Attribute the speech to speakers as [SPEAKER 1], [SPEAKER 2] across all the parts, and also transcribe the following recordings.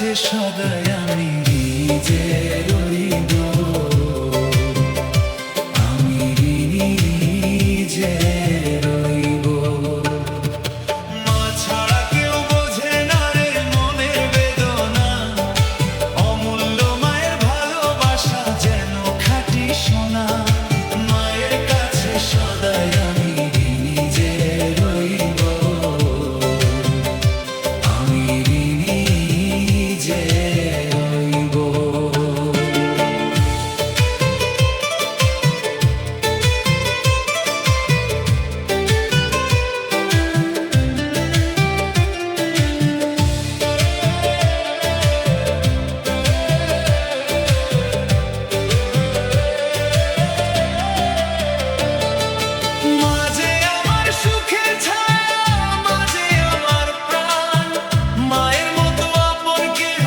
[SPEAKER 1] কাছে সদাই আমি যে রইব, আমি যে রইব। মা ছাড়া কেউ বোঝে না রে মনের বেদনা, অমূল্য মায়ের ভালোবাসা যেন খাঁটি সোনা। মায়ের কাছে সদাই আমি যে রইব, আমি যে রইব। মাঝে আমার সুখের ছায়া, মাঝে আমার প্রাণ, মায়ের মতো আপন কেহ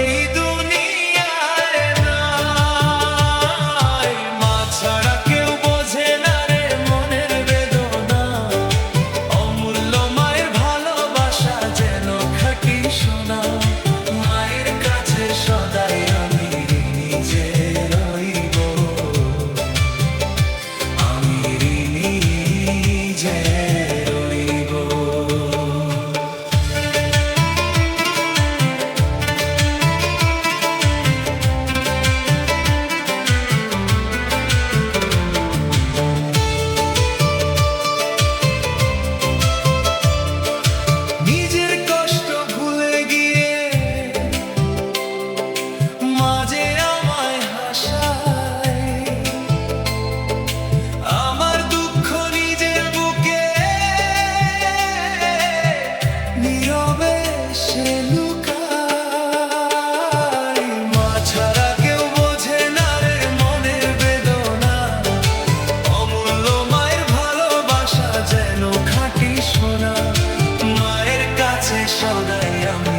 [SPEAKER 1] এই দুনিয়ায় নাই। মা ছাড়া কেউ বোঝে না রে মনের বেদনা, অমূল্য মায়ের ভালোবাসা যেন খাঁটি সোনা। মায়ের কাছে সদাই আমি যে রইব, আমি যে রইব। নিজের কষ্ট ভুলে গিয়ে মাঝে আমায় হাসায়, আমার দুঃখ নিজের বুকে নীরবে সে লুকায়। মা ছাড়া কেউ বোঝে না রে মনের বেদনা, অমূল্য মায়ের ভালোবাসা যেন খাঁটি সোনা। মায়ের কাছে সদাই আমি